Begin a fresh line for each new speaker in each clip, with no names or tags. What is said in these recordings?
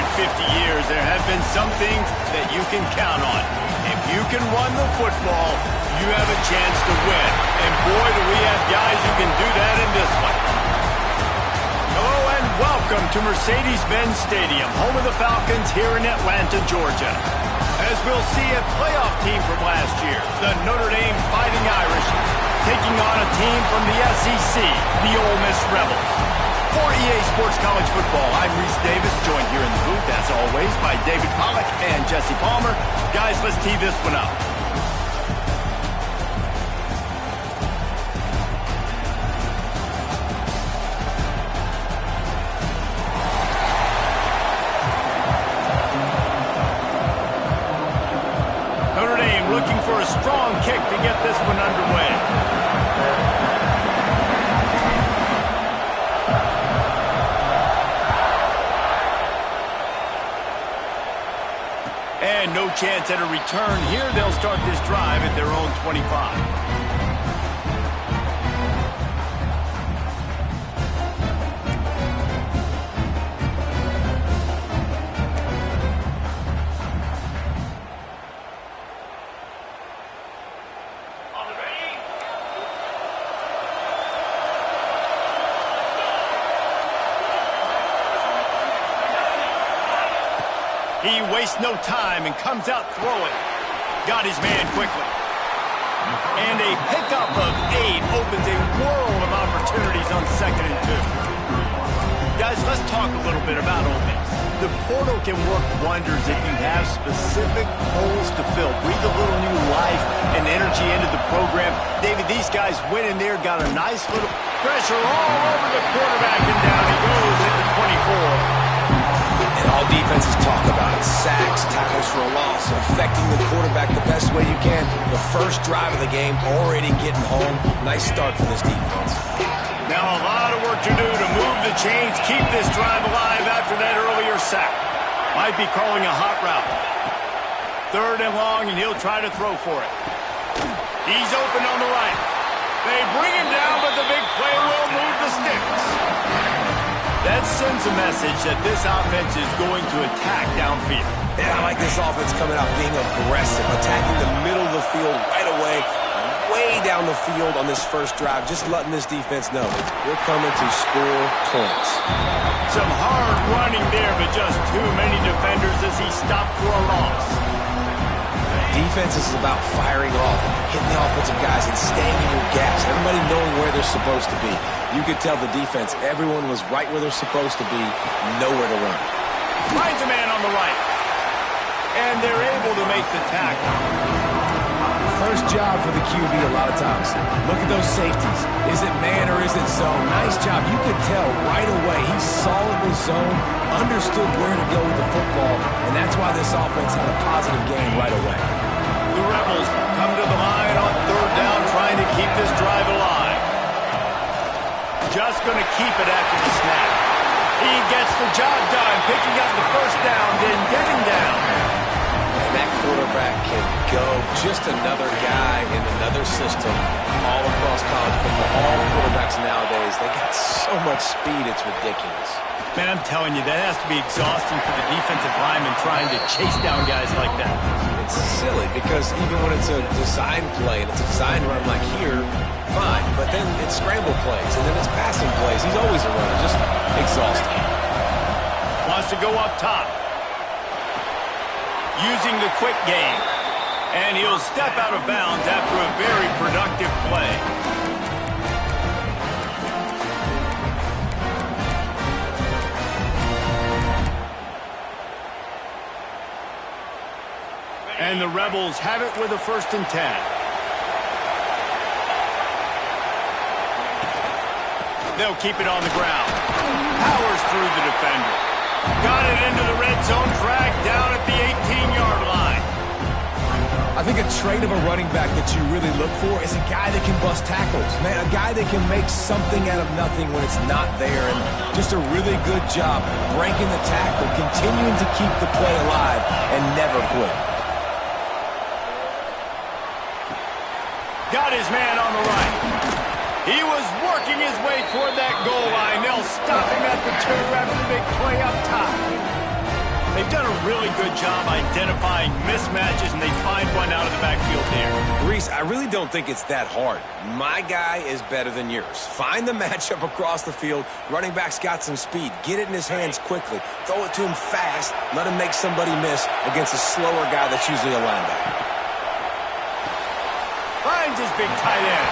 years, there have been some things that you can count on. If you can run the football, you have a chance to win. And boy, do we have guys who can do that in this one. Hello and welcome to Mercedes-Benz Stadium, home of the Falcons here in Atlanta, Georgia. As we'll see, a playoff team from last year, the Notre Dame Fighting Irish, taking on a team from the SEC, the Ole Miss Rebels. For EA Sports College Football, I'm Reese Davis, joined here in the booth, as always, by David Pollack and Jesse Palmer. Guys, let's tee this one up. Notre Dame looking for a strong kick to get this one underway. And no chance at a return here. They'll start this drive at their own 25. He wastes no time and comes out throwing. Got his man quickly. And a pickup of 8 opens a world of opportunities on 2nd and 2. Guys, let's talk a little bit about Ole Miss. The portal can work wonders if you have specific holes to fill. Breathe a little new life and energy into the program. David, these guys went in there, got a nice little pressure all over the quarterback, and down he goes at the 24.
And all defenses talk about it. Sacks, tackles for a loss, affecting the quarterback the best way you can. The first drive of the game, already getting home. Nice start for this defense.
Now a lot of work to do to move the chains, keep this drive alive after that earlier sack. Might be calling a hot route. 3rd and long, and he'll try to throw for it. He's open on the right. They bring him down, but the big play will move the sticks. That sends a message that this offense is going to attack downfield.
Yeah, I like this offense coming out being aggressive, attacking the middle of the field right away, way down the field on this first drive, just letting this defense know we're coming to score points.
Some hard running there, but just too many defenders as he stopped for a loss.
Defense is about firing off, hitting the offensive guys, and staying in your gaps. Everybody knowing where they're supposed to be. You could tell the defense, everyone was right where they're supposed to be, nowhere to run.
Finds a man on the right. And they're able to make the tackle.
First job for the QB a lot of times. Look at those safeties. Is it man or is it zone? Nice job. You could tell right away he saw it was zone, understood where to go with the football, and that's why this offense had a positive game right away.
The Rebels come to the line on 3rd down, trying to keep this drive alive. Just going to keep it after the snap. He gets the job done, picking up the 1st down, then getting down.
And that quarterback can go. Just another guy in another system all across college football. All quarterbacks nowadays, they got so much speed, it's ridiculous.
Man, I'm telling you, that has to be exhausting for the defensive lineman trying to chase down guys like that.
It's silly because even when it's a design play and it's a design run like here, fine. But then it's scramble plays and then it's passing plays. He's always a runner, just exhausting.
Wants to go up top. Using the quick game. And he'll step out of bounds after a very productive play. And the Rebels have it with a 1st and 10. They'll keep it on the ground. Powers through the defender. Got it into the red zone, dragged down at the 18-yard line.
I think a trait of a running back that you really look for is a guy that can bust tackles. Man, a guy that can make something out of nothing when it's not there. And just a really good job breaking the tackle, continuing to keep the play alive, and never quit.
Got his man on the right. He was working his way toward that goal line. They'll stop him at the 2 after the big play up top. done a really good job identifying mismatches, and they find one out of the backfield here.
Reese, I really don't think it's that hard. My guy is better than yours. Find the matchup across the field. Running back's got some speed. Get it in his hands quickly. Throw it to him fast. Let him make somebody miss against a slower guy that's usually a linebacker.
Finds his big tight end.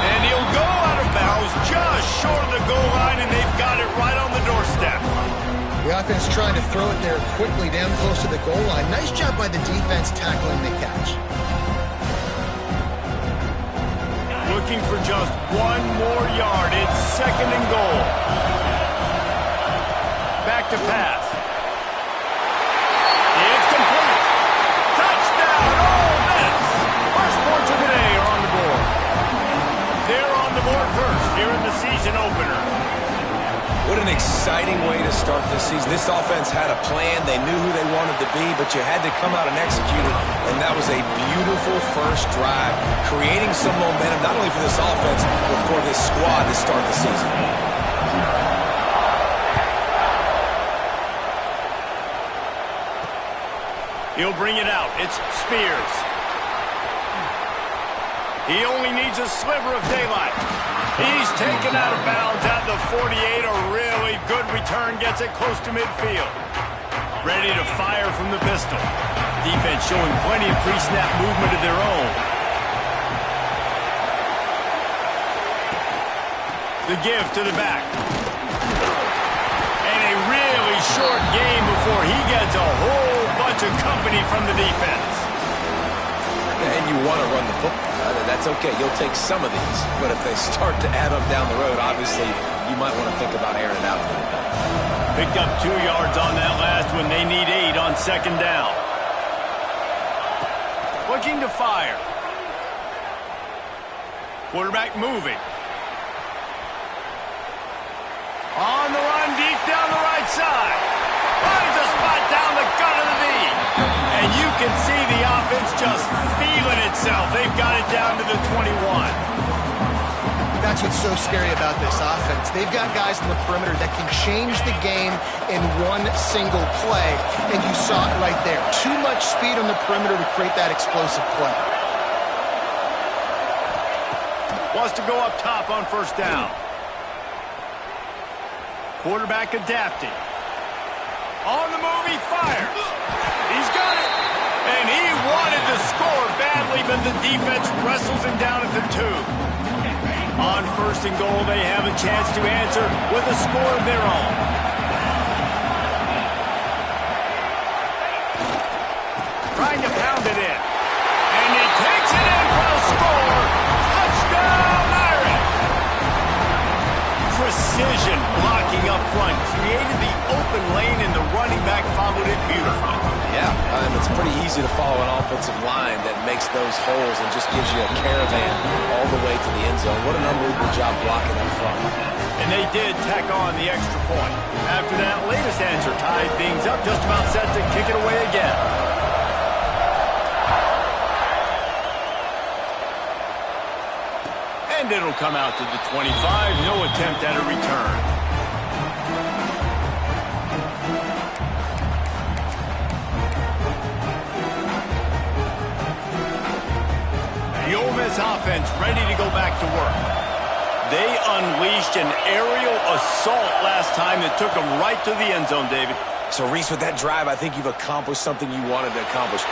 And he'll go out of bounds just short of the goal line, and they've got it right on the doorstep.
The offense trying to throw it there quickly down close to the goal line. Nice job by the defense tackling the catch.
Looking for just one more yard. It's 2nd and goal. Back to pass. It's complete. Touchdown, Ole Miss. First points of the day are on the board. They're on the board first here in the season opener.
What an exciting way to start this season. This offense had a plan. They knew who they wanted to be, but you had to come out and execute it, and that was a beautiful first drive, creating some momentum, not only for this offense, but for this squad to start the season.
He'll bring it out. It's Spears. He only needs a sliver of daylight. He's taken out of bounds at the 48. A really good return gets it close to midfield. Ready to fire from the pistol. Defense showing plenty of pre-snap movement of their own. The give to the back. And a really short game before he gets a whole bunch of company from the defense.
And you want to run the football. That's okay. You'll take some of these. But if they start to add up down the road, obviously, you might want to think about airing it out a little bit.
Picked up 2 yards on that last one. They need 8 on 2nd down. Looking to fire. Quarterback moving. On the run, deep down the right side. Finds a spot down the gut of the knee. And you can see the offense just feeling itself. They've got it down to the 21.
That's what's so scary about this offense. They've got guys on the perimeter that can change the game in one single play. And you saw it right there. Too much speed on the perimeter to create that explosive play.
Wants to go up top on 1st down. Quarterback adapting. On the move, he fires. He's got it. And he wanted to score badly, but the defense wrestles him down at the 2. On 1st and goal, they have a chance to answer with a score of their own. Trying to pound it in. And he takes it in for a score. Touchdown, Irish. Precision blocking up front. Created the open lane, and the running back followed it beautifully.
Yeah, it's pretty easy to follow an offensive line that makes those holes and just gives you a caravan all the way to the end zone. What an unbelievable job blocking up front.
And they did tack on the extra point. After that latest answer tied things up, just about set to kick it away again. And it'll come out to the 25. No attempt at a return. The Ole Miss offense ready to go back to work. They unleashed an aerial assault last time that took them right to the end zone, David.
So, Reese, with that drive, I think you've accomplished something you wanted to accomplish.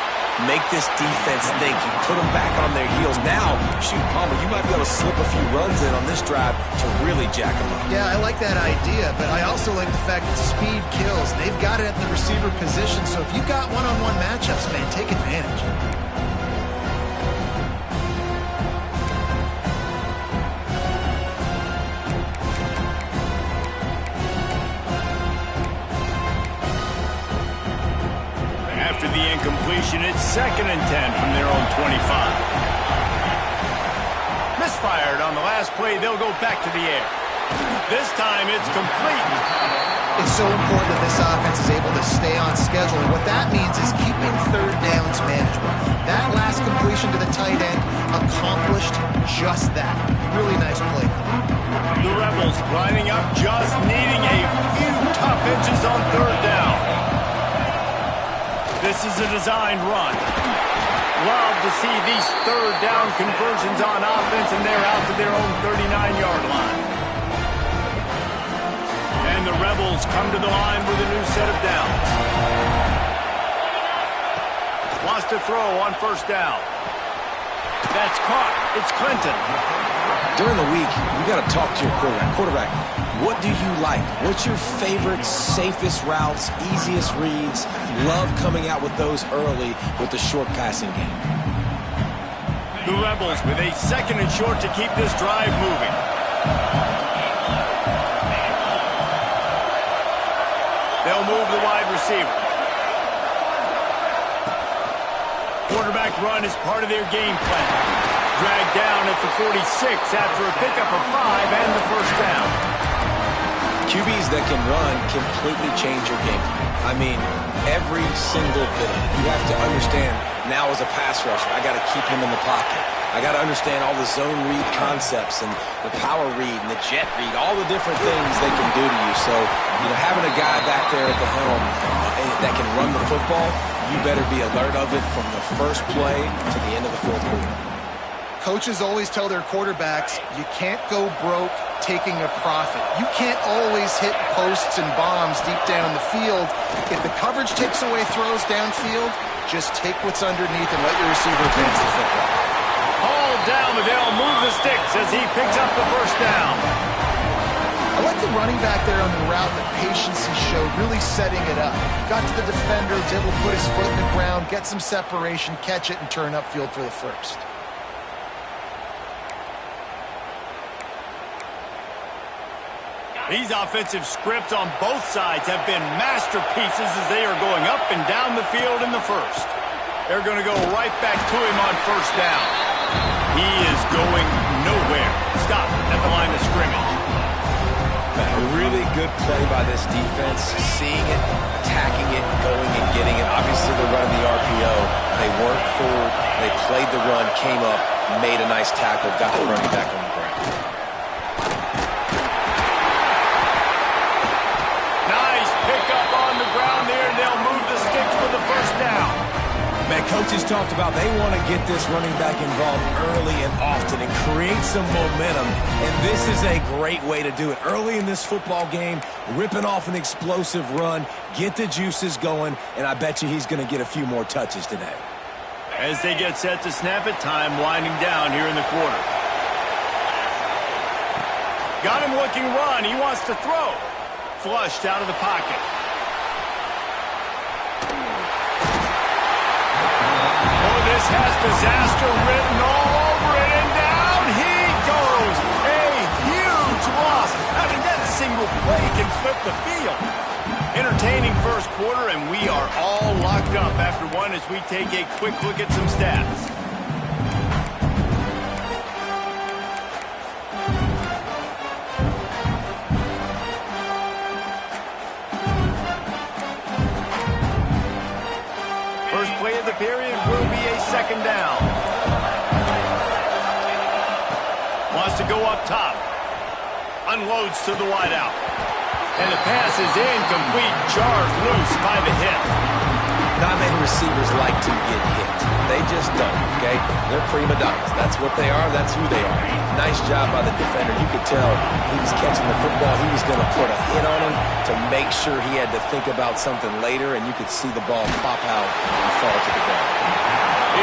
Make this defense think. You put them back on their heels. Now, shoot, Palmer, you might be able to slip a few runs in on this drive to really jack them up.
Yeah, I like that idea, but I also like the fact that speed kills. They've got it at the receiver position, so if you've got one-on-one matchups, man, take advantage.
After the incompletion, it's 2nd and 10 from their own 25. Misfired on the last play. They'll go back to the air. This time it's complete.
It's so important that this offense is able to stay on schedule. And what that means is keeping 3rd downs manageable. That last completion to the tight end accomplished just that. Really nice play.
The Rebels lining up, just needing a few tough inches on 3rd down. This is a designed run. Love to see these third down conversions on offense, and they're out to their own 39-yard line. And the Rebels come to the line with a new set of downs. Wants to throw on first down. That's caught. It's Clinton.
During the week, you got to talk to your quarterback. What do you like? What's your favorite, safest routes, easiest reads? Love coming out with those early with the short passing game.
The Rebels with a 2nd and short to keep this drive moving. They'll move the wide receiver. Quarterback run is part of their game plan. Dragged down at the 46 after a pickup of 5 and the first down.
QBs that can run completely change your game plan. I mean, every single bit of it. You have to understand, now as a pass rusher, I got to keep him in the pocket. I got to understand all the zone read concepts and the power read and the jet read, all the different things they can do to you. So, having a guy back there at the helm that can run the football, you better be alert of it from the first play to the end of the fourth quarter.
Coaches always tell their quarterbacks, you can't go broke taking a profit. You can't always hit posts and bombs deep down the field. If the coverage takes away throws downfield, just take what's underneath and let your receiver advance the football.
Hauled down, but they'll move the sticks as he picks up the first down.
I like the running back there on the route, the patience he showed, really setting it up. Got to the defender, was able to put his foot in the ground, get some separation, catch it, and turn upfield for the first.
These offensive scripts on both sides have been masterpieces as they are going up and down the field in the first. They're going to go right back to him on first down. He is going nowhere. Stop at the line of scrimmage.
A really good play by this defense, seeing it, attacking it, going and getting it. Obviously, they're running the RPO. They weren't fooled. They played the run, came up, made a nice tackle, got the running back on the ground.
Nice pickup on the ground there, and they'll move the sticks for the first down.
Man, coaches talked about they want to get this running back involved early and often and create some momentum, and this is a great way to do it. Early in this football game, ripping off an explosive run, get the juices going, and I bet you he's going to get a few more touches today.
As they get set to snap it, time winding down here in the quarter. Got him looking run. He wants to throw. Flushed out of the pocket. This has disaster written all over it, and down he goes. A huge loss. I mean, that single play can flip the field. Entertaining first quarter, and we are all locked up after one as we take a quick look at some stats. First play of the period will be a second down. Wants to go up top. Unloads to the wideout. And the pass is incomplete. Jarred loose by the hit.
Not many receivers like to get hit. They just don't, okay? They're prima donnas. That's what they are. That's who they are. Nice job by the defender. You could tell he was catching the football. He was going to put a hit on him to make sure he had to think about something later, and you could see the ball pop out and fall to the ground.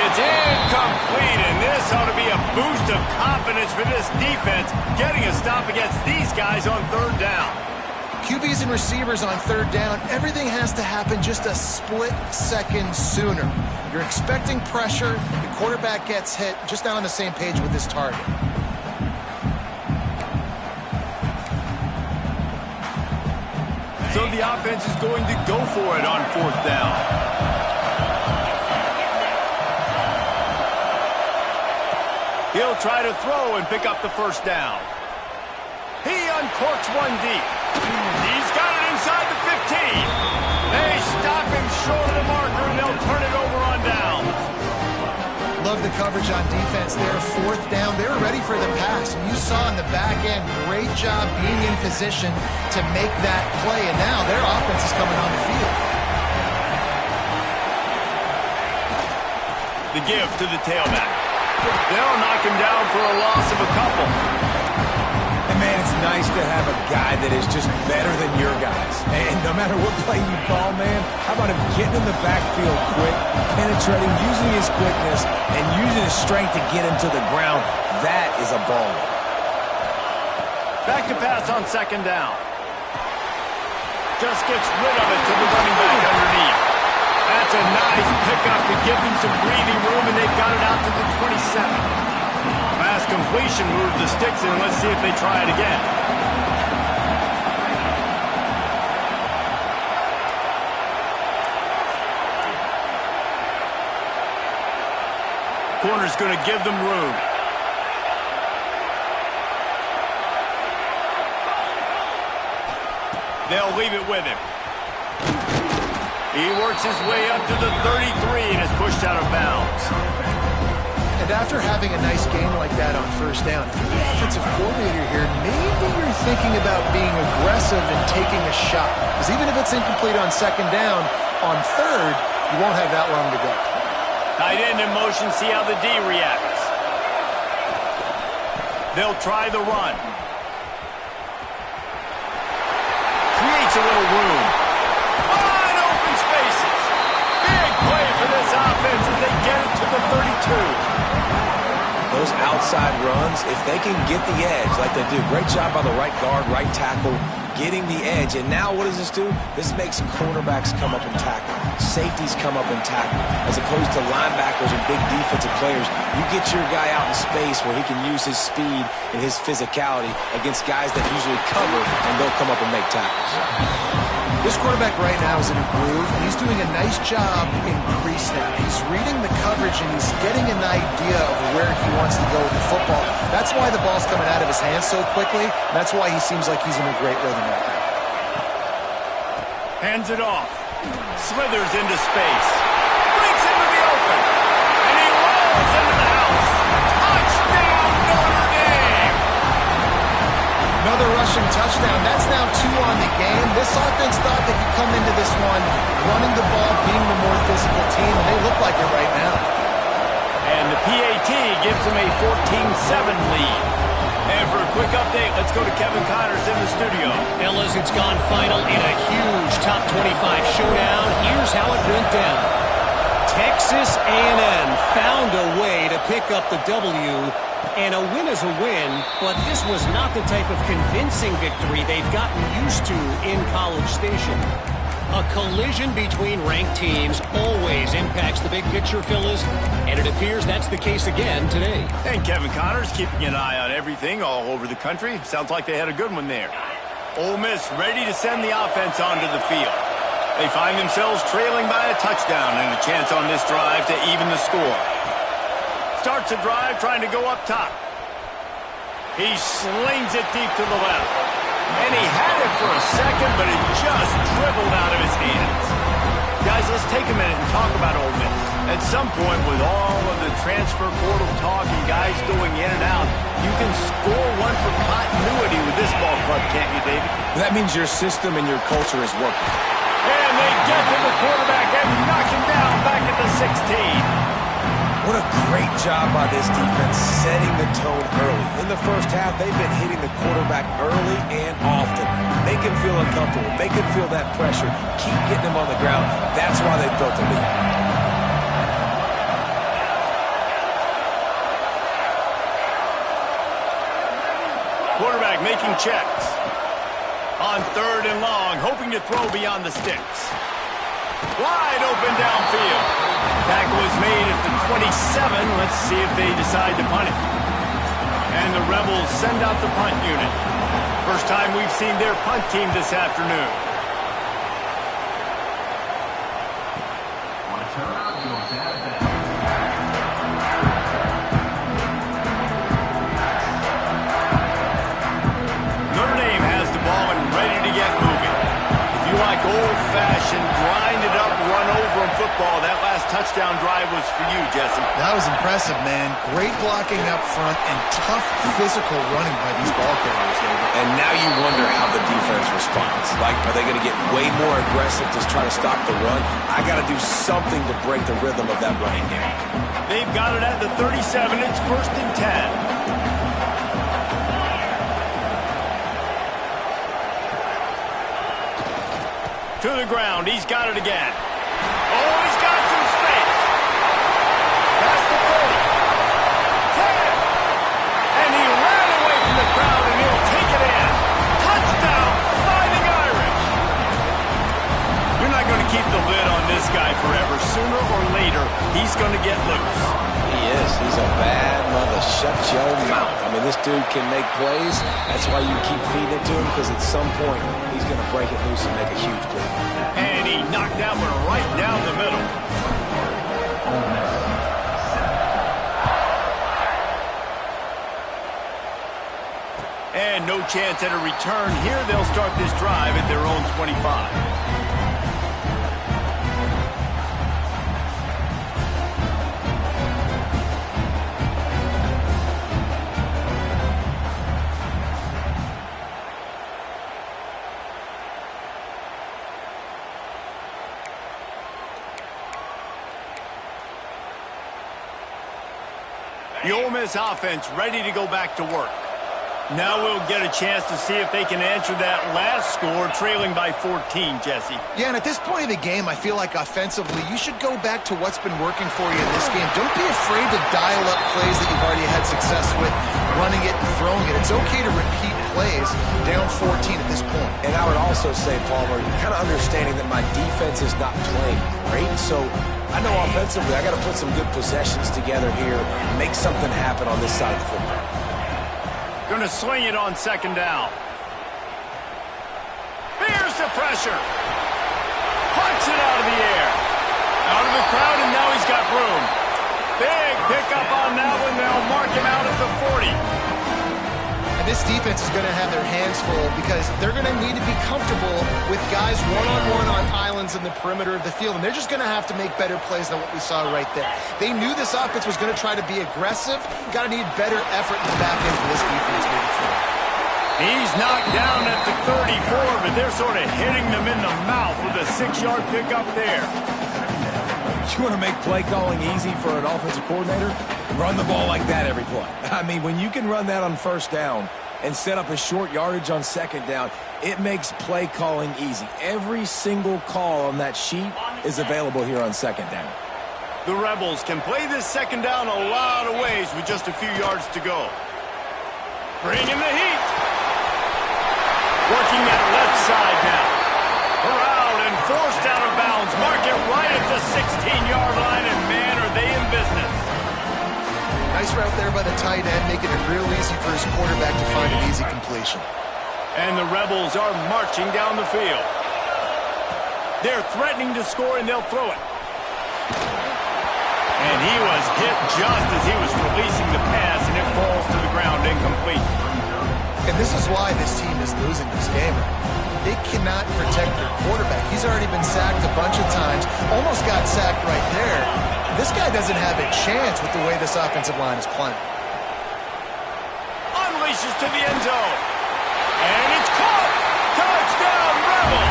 It's incomplete, and this ought to be a boost of confidence for this defense, getting a stop against these guys on third down.
QBs and receivers on third down, everything has to happen just a split second sooner. You're expecting pressure, the quarterback gets hit, just not on the same page with his target.
So the offense is going to go for it on fourth down. He'll try to throw and pick up the first down. He uncorks one deep. He's got it inside the 15. They stop him short of the marker, and they'll turn it over on downs.
Love the coverage on defense there. Fourth down, they were ready for the pass. And you saw in the back end, great job being in position to make that play. And now their offense is coming on the field.
give to the tailback. They'll knock him down for a loss of a couple.
And man, it's nice to have a guy that is just better than your guys. And no matter what play you call, man, how about him getting in the backfield quick, penetrating, using his quickness, and using his strength to get him to the ground. That is a ball.
Back to pass on second down. Just gets rid of it to the running back underneath. That's a nice pickup to give them some breathing room, and they've got it out to the 27. Pass completion, move the sticks in. Let's see if they try it again. Corner's going to give them room. They'll leave it with him. He works his way up to the 33 and is pushed out of bounds.
And after having a nice game like that on first down, if you're the offensive coordinator here, maybe you're thinking about being aggressive and taking a shot. Because even if it's incomplete on second down, on third, you won't have that long to go.
Tight end in motion, see how the D reacts. They'll try the run. Creates a little room. Wide open spaces. Big play for this offense as they get it to the 32.
Those outside runs, if they can get the edge like they do, great job by the right guard, right tackle, getting the edge. And now what does this do? This makes cornerbacks come up and tackle. Safeties come up and tackle. As opposed to linebackers and big defensive players, you get your guy out in space where he can use his speed and his physicality against guys that usually cover, and they'll come up and make tackles.
This quarterback right now is in a groove, and he's doing a nice job in pre-snap. He's reading the coverage, and he's getting an idea of where he wants to go with the football. That's why the ball's coming out of his hands so quickly. That's why he seems like he's in a great rhythm right now.
Hands it off. Slithers into space. Breaks into the open. And he rolls into the house. Touchdown, Notre Dame!
Another rushing touchdown. That's now 2 on the game. This offense thought they could come into this one running the ball, being the more physical team, and they look like it right now.
And the PAT gives them a 14-7 lead. And for a quick update, let's go to Kevin Connors in the studio.
Fellas, it's gone final in a huge top 25 showdown. Here's how it went down. Texas A&M found a way to pick up the W, and a win is a win, but this was not the type of convincing victory they've gotten used to in College Station. A collision between ranked teams always impacts the big picture, fellas, and it appears that's the case again today.
And Kevin Connors keeping an eye on everything all over the country. Sounds like they had a good one there. Ole Miss ready to send the offense onto the field. They find themselves trailing by a touchdown and a chance on this drive to even the score. Starts a drive trying to go up top. He slings it deep to the left. And he had it for a second, but it just dribbled out of his hands. Guys, let's take a minute and talk about Ole Miss. At some point, with all of the transfer portal talk and guys going in and out, you can score one for continuity with this ball club, can't you, David?
That means your system and your culture is working.
And they get to the quarterback and knock him down back at the 16.
What a great job by this defense setting the tone early. In the first half, they've been hitting the quarterback early and often. Make him feel uncomfortable. Make him feel that pressure. Keep getting him on the ground. That's why they built the lead.
Quarterback making checks. On third and long, hoping to throw beyond the sticks. Wide open downfield. Tackle is made at the 27. Let's see if they decide to punt it. And the Rebels send out the punt unit. First time we've seen their punt team this afternoon. Notre Dame has the ball and ready to get moving. If you like old-fashioned, grind-it-up, run-over football, that last touchdown drive was for you, Jesse.
That was impressive, man. Great blocking up front and tough physical running by these ball carriers, David.
And now you wonder how the defense responds. Like, are they going to get way more aggressive to try to stop the run? I got to do something to break the rhythm of that running game.
They've got it at the 37. It's 1st and 10. To the ground. He's got it again. Oh, he's got some space. Past the 40. 10. And he ran away from the crowd, and he'll take it in. Touchdown, Fighting Irish. You're not going to keep the lid on this guy forever. Sooner or later, he's going to get loose.
He is. He's a bad mother. Shut your mouth. I mean, this dude can make plays. That's why you keep feeding it to him, because at some point, he's going to break it loose and make a huge play.
And he knocked that one right down the middle. And no chance at a return here. They'll start this drive at their own 25. The Ole Miss offense ready to go back to work. Now we'll get a chance to see if they can answer that last score, trailing by 14, Jesse.
Yeah, and at this point of the game, I feel like offensively, you should go back to what's been working for you in this game. Don't be afraid to dial up plays that you've already had success with, running it and throwing it. It's okay to repeat plays down 14 at this point.
And I would also say, Palmer, you're kind of understanding that my defense is not playing great, so I know offensively I got to put some good possessions together here, make something happen on this side of the football.
Going to swing it on 2nd down. Here's the pressure. Punts it out of the air. Out of the crowd, and now he's got room. Big pickup on that one. They'll mark him out at the 40.
And this defense is going to have their hands full because they're going to need to be comfortable with guys one-on-one on islands in the perimeter of the field, and they're just going to have to make better plays than what we saw right there. They knew this offense was going to try to be aggressive. Got to need better effort in the back end for this defense moving forward.
He's knocked down at the 34, but they're sort of hitting them in the mouth with a 6-yard pickup there.
You want to make play calling easy for an offensive coordinator? Run the ball like that every play. I mean, when you can run that on 1st down and set up a short yardage on 2nd down, it makes play calling easy. Every single call on that sheet is available here on 2nd down.
The Rebels can play this 2nd down a lot of ways with just a few yards to go. Bringing the heat. Working that left side now. Corralled and forced out of bounds. Mark it right at the 16-yard line, and man, are they in business.
Nice route there by the tight end, making it real easy for his quarterback to find an easy completion.
And the Rebels are marching down the field. They're threatening to score, and they'll throw it. And he was hit just as he was releasing the pass, and it falls to the ground incomplete.
And this is why this team is losing this game. They cannot protect their quarterback. He's already been sacked a bunch of times, almost got sacked right there. This guy doesn't have a chance with the way this offensive line is playing.
Unleashes to the end zone. And it's caught. Touchdown, Rebels.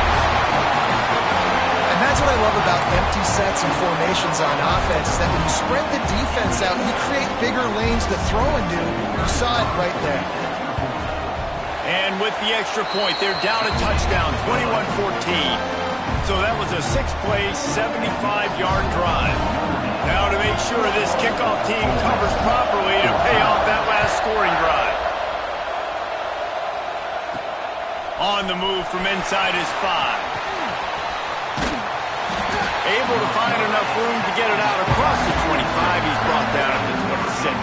And that's what I love about empty sets and formations on offense, is that when you spread the defense out, you create bigger lanes to throw into. You saw it right there.
And with the extra point, they're down a touchdown, 21-14. So that was a 6-play, 75-yard drive. Now to make sure this kickoff team covers properly to pay off that last scoring drive. On the move from inside his 5. Able to find enough room to get it out across the 25. He's brought down at the 26.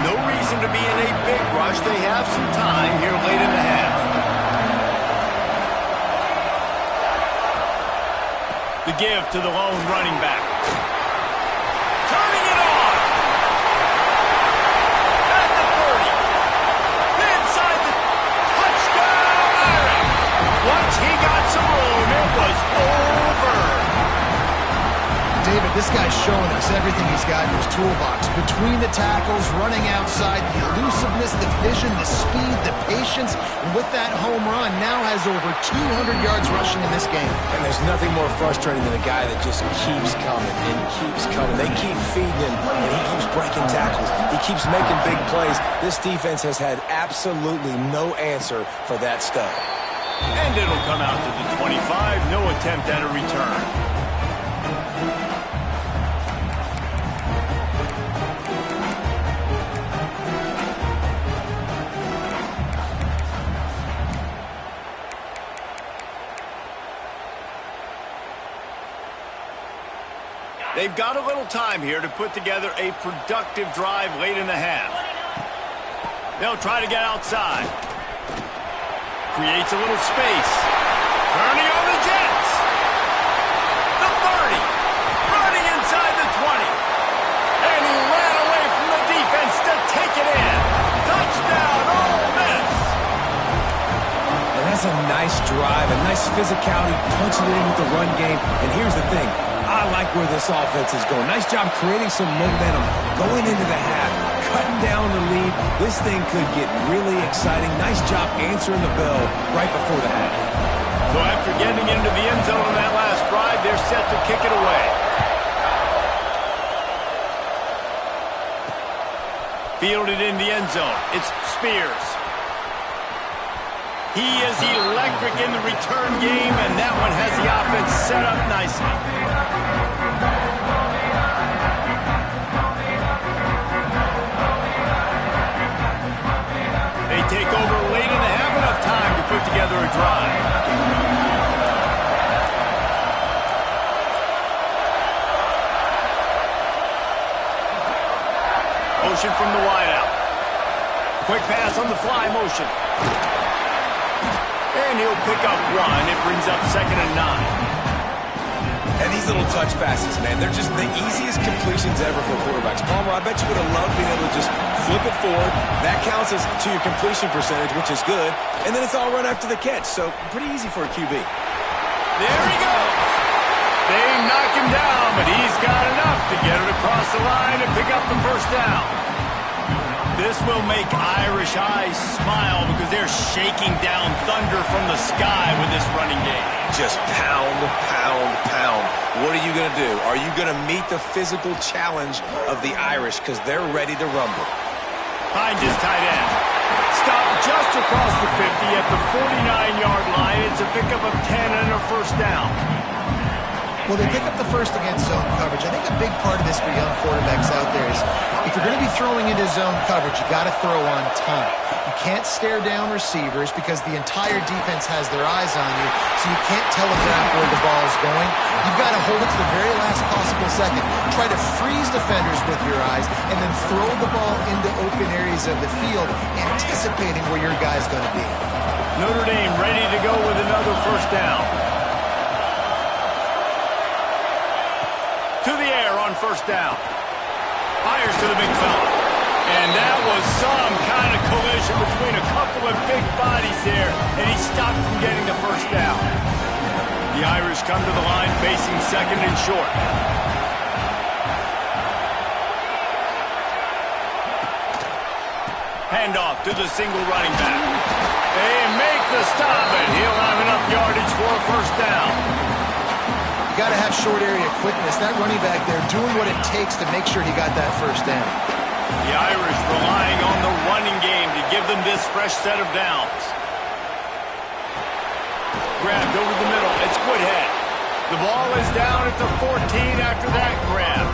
No reason to be in a big rush. They have some time here late in the half. The give to the lone running back. Turning it on. At the 30. Inside the touchdown Irish. Once he got some room, it was over.
David, this guy's showing us everything he's got in his toolbox. Between the tackles, running outside, the elusiveness, the vision, the speed, the patience, and with that home run, now has over 200 yards rushing in this game.
And there's nothing more frustrating than a guy that just keeps coming and keeps coming. They keep feeding him, and he keeps breaking tackles. He keeps making big plays. This defense has had absolutely no answer for that stud.
And it'll come out to the 25. No attempt at a return. They've got a little time here to put together a productive drive late in the half. They'll try to get outside. Creates a little space. Turning on the Jets. The 30. Running inside the 20. And he ran away from the defense to take it in. Touchdown, Ole Miss.
And that's a nice drive, a nice physicality, punching it in with the run game. And here's the thing. I like where this offense is going. Nice job creating some momentum going into the half, cutting down the lead. This thing could get really exciting. Nice job answering the bell right before the half.
So after getting into the end zone on that last drive, they're set to kick it away. Fielded in the end zone. It's Spears. He is electric in the return game, and that one has the offense set up nicely. They take over late in the half, enough time to put together a drive. Motion from the wideout. Quick pass on the fly motion. And he'll pick up one. It brings up 2nd and 9.
And these little touch passes, man, they're just the easiest completions ever for quarterbacks. Palmer, I bet you would have loved being able to just flip it forward. That counts as to your completion percentage, which is good. And then it's all run after the catch. So pretty easy for a QB.
There he goes. They knock him down, but he's got enough to get it across the line and pick up the first down. This will make Irish eyes smile because they're shaking down thunder from the sky with this running game.
Just pound, pound, pound. What are you going to do? Are you going to meet the physical challenge of the Irish because they're ready to rumble?
Hines is tight end. Stopped just across the 50 at the 49-yard line. It's a pickup of 10 and a first down.
Well, they pick up the first against zone coverage. I think a big part of this for young quarterbacks out there is if you're going to be throwing into zone coverage, you got to throw on time. You can't stare down receivers because the entire defense has their eyes on you, so you can't telegraph where the ball is going. You've got to hold it to the very last possible second. Try to freeze defenders with your eyes and then throw the ball into open areas of the field, anticipating where your guy's going to be.
Notre Dame ready to go with another first down. To the air on first down. Fires to the big fella. And that was some kind of collision between a couple of big bodies there, and he stopped from getting the first down. The Irish come to the line facing 2nd and short. Handoff to the single running back. They make the stop, and he'll have enough yardage for a first down.
Got to have short area quickness. That running back there doing what it takes to make sure he got that first down.
The Irish relying on the running game to give them this fresh set of downs. Grabbed over the middle. It's Woodhead. The ball is down at the 14 after that grab.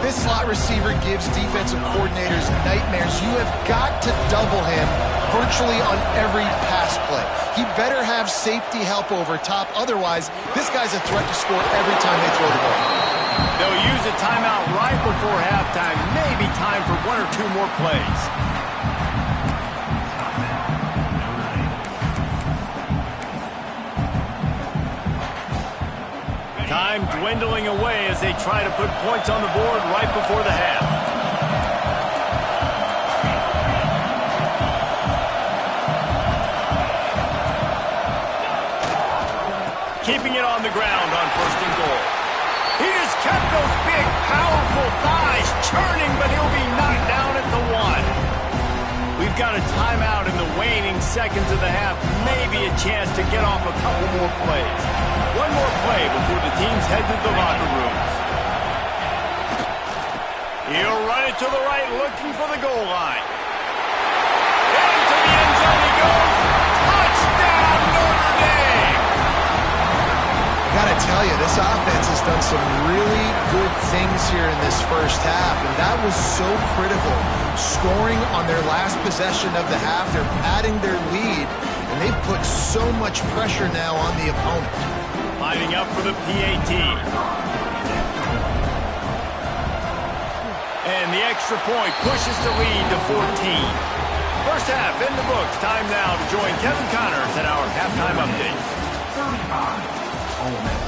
This slot receiver gives defensive coordinators nightmares. You have got to double him virtually on every pass play. He better have safety help over top. Otherwise, this guy's a threat to score every time they throw the ball.
They'll use a timeout right before halftime. Maybe time for 1 or 2 more plays. Time dwindling away as they try to put points on the board right before the half. Keeping it on the ground on 1st and goal. He just kept those big, powerful thighs churning, but he'll be knocked down at the 1. We've got a timeout in the waning seconds of the half. Maybe a chance to get off a couple more plays. One more play before the teams head to the locker rooms. He'll run it to the right, looking for the goal line. Into the end zone he goes. Touchdown, Notre Dame!
I gotta tell you, this offense has done some really good things here in this first half, and that was so critical. Scoring on their last possession of the half, they're padding their lead, and they've put so much pressure now on the opponent.
Lining up for the PAT. And the extra point pushes the lead to 14. First half in the books. Time now to join Kevin Connors at our halftime update.
35. Ole Miss.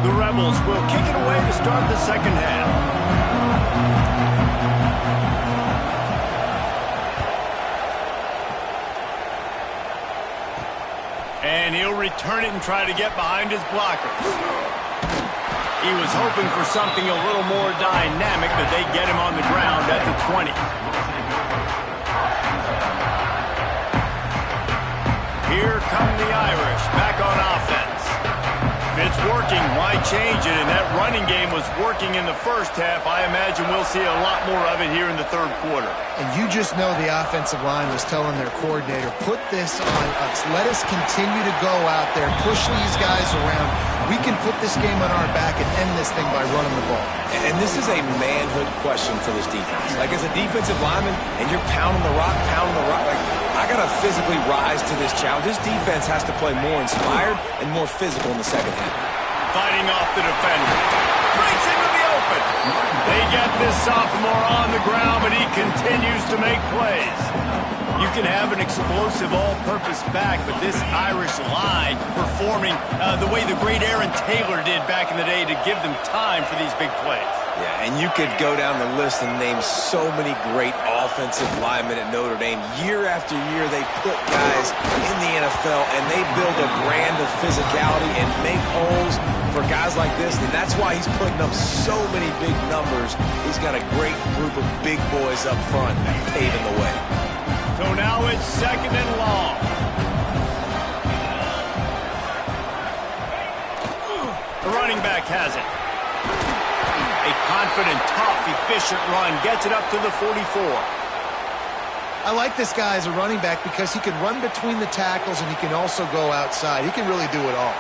The Rebels will kick it away to start the second half. And he'll return it and try to get behind his blockers. He was hoping for something a little more dynamic, but they get him on the ground at the 20. Here come the Irish, back on offense. If it's working, why change it? And that running game was working in the first half. I imagine we'll see a lot more of it here in the third quarter.
And you just know the offensive line was telling their coordinator, put this on us. Let us continue to go out there, push these guys around. We can put this game on our back and end this thing by running the ball.
And this is a manhood question for this defense. Like, as a defensive lineman, and you're pounding the rock, like, I got to physically rise to this challenge. This defense has to play more inspired and more physical in the second half.
Fighting off the defender. Breaks into the open. They get this sophomore on the ground, but he continues to make plays. You can have an explosive all-purpose back, but this Irish line performing the way the great Aaron Taylor did back in the day to give them time for these big plays.
Yeah, and you could go down the list and name so many great offensive linemen at Notre Dame. Year after year, they put guys in the NFL, and they build a brand of physicality and make holes for guys like this, and that's why he's putting up so many big numbers. He's got a great group of big boys up front paving the way.
So now it's second and long. The running back has it. A confident, tough, efficient run gets it up to the 44.
I like this guy as a running back because he can run between the tackles and he can also go outside. He can really do it all.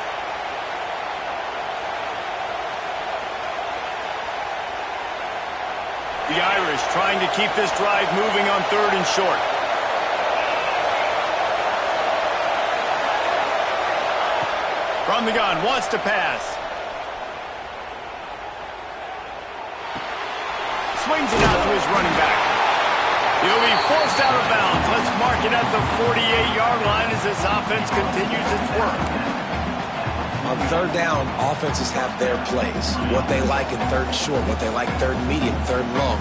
The Irish trying to keep this drive moving on third and short. From the gun, wants to pass. Swings it out to his running back. He'll be forced out of bounds. Let's mark it at the 48-yard line as this offense continues its work.
On third down, offenses have their plays. What they like in third and short, what they like third and medium, third and long.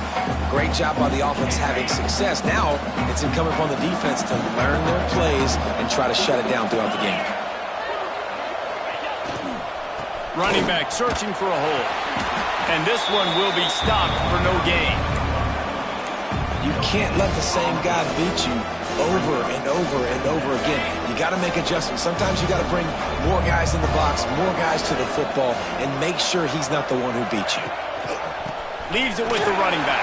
Great job by the offense having success. Now, it's incumbent upon the defense to learn their plays and try to shut it down throughout the game.
Running back searching for a hole. And this one will be stopped for no gain.
You can't let the same guy beat you over and over and over again. You got to make adjustments. Sometimes you got to bring more guys in the box, more guys to the football, and make sure he's not the one who beat you.
Leaves it with the running back.